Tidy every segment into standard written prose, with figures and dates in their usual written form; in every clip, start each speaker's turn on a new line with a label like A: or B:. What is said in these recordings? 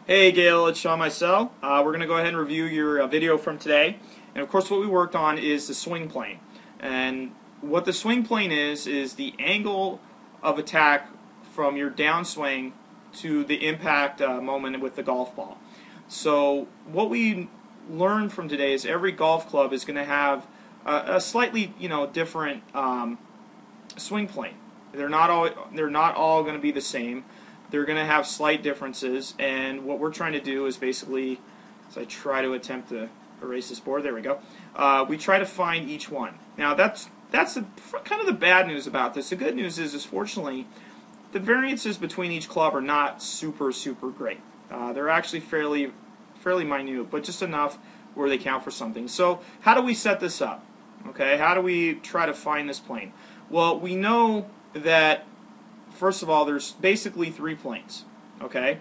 A: Hey Gail, it's Sean Mycel. We're going to go ahead and review your video from today. And of course what we worked on is the swing plane. And what the swing plane is the angle of attack from your downswing to the impact moment with the golf ball. So what we learned from today is every golf club is going to have a slightly different swing plane. They're not all going to be the same. They're going to have slight differences, and what we're trying to do is basically, as I try to attempt to erase this board, there we go, we try to find each one. Now that's kind of the bad news about this. The good news is fortunately, the variances between each club are not super great. They're actually fairly minute, but just enough where they count for something. So how do we set this up? Okay, how do we try to find this plane? Well, we know that first of all, there's basically three planes, okay?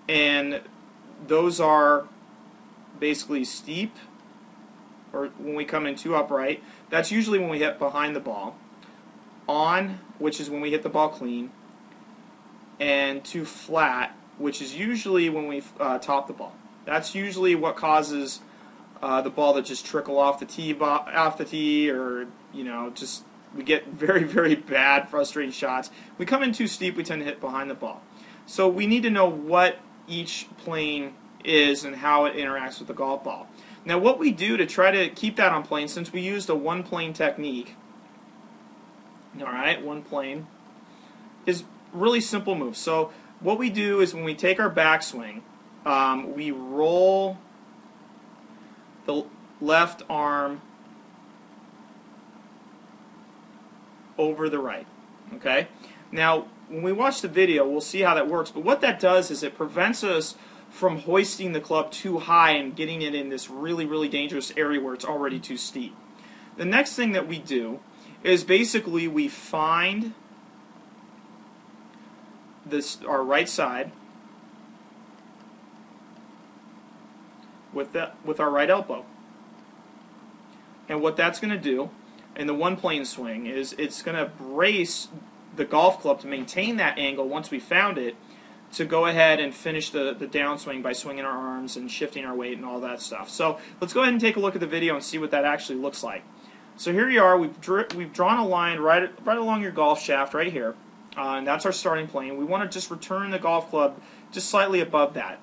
A: And those are basically steep, or when we come in too upright. That's usually when we hit behind the ball. On, which is when we hit the ball clean. And too flat, which is usually when we top the ball. That's usually what causes the ball to just trickle off the tee, or just we get very bad, frustrating shots. We come in too steep, we tend to hit behind the ball. So we need to know what each plane is and how it interacts with the golf ball. Now what we do to try to keep that on plane, since we used a one plane technique, alright, one plane, is really simple moves. So what we do is when we take our backswing, we roll the left arm over the right. Okay? Now, when we watch the video, we'll see how that works, but what that does is it prevents us from hoisting the club too high and getting it in this really dangerous area where it's already too steep. The next thing that we do is basically we find our right side with our right elbow. And what that's going to do in the one plane swing is it's going to brace the golf club to maintain that angle once we found it, to go ahead and finish the downswing by swinging our arms and shifting our weight and all that stuff. So let's go ahead and take a look at the video and see what that actually looks like. So here you are, we've drawn a line right along your golf shaft right here, and that's our starting plane. We want to just return the golf club just slightly above that.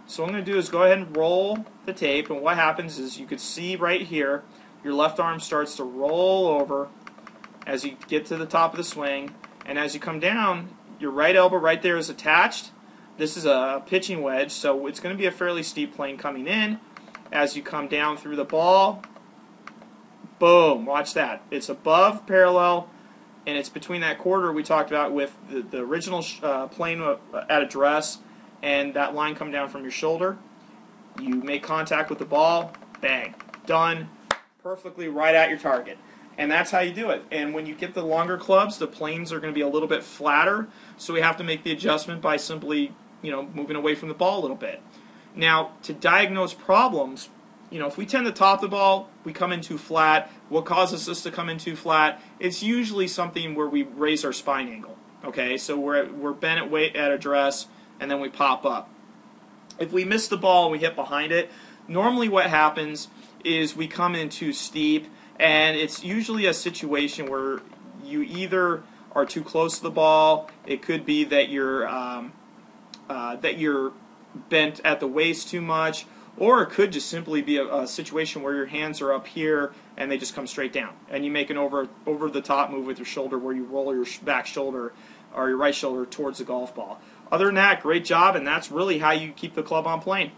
A: So what I'm going to do is go ahead and roll the tape, and what happens is you could see right here your left arm starts to roll over as you get to the top of the swing, and as you come down, your right elbow right there is attached. This is a pitching wedge, so it's going to be a fairly steep plane coming in. As you come down through the ball, boom, watch that. It's above parallel, and it's between that quarter we talked about with the original plane at address and that line come down from your shoulder. You make contact with the ball, bang, done. Perfectly right at your target. And that's how you do it. And when you get the longer clubs, the planes are going to be a little bit flatter, so we have to make the adjustment by simply, moving away from the ball a little bit. Now, to diagnose problems, if we tend to top the ball, we come in too flat. What causes us to come in too flat? It's usually something where we raise our spine angle. Okay, so we're bent at address, and then we pop up. If we miss the ball and we hit behind it, normally what happens is we come in too steep, and it's usually a situation where you either are too close to the ball, it could be that you're bent at the waist too much, or it could just simply be a situation where your hands are up here and they just come straight down, and you make an over the top move with your shoulder where you roll your back shoulder or your right shoulder towards the golf ball. Other than that, great job, and that's really how you keep the club on plane.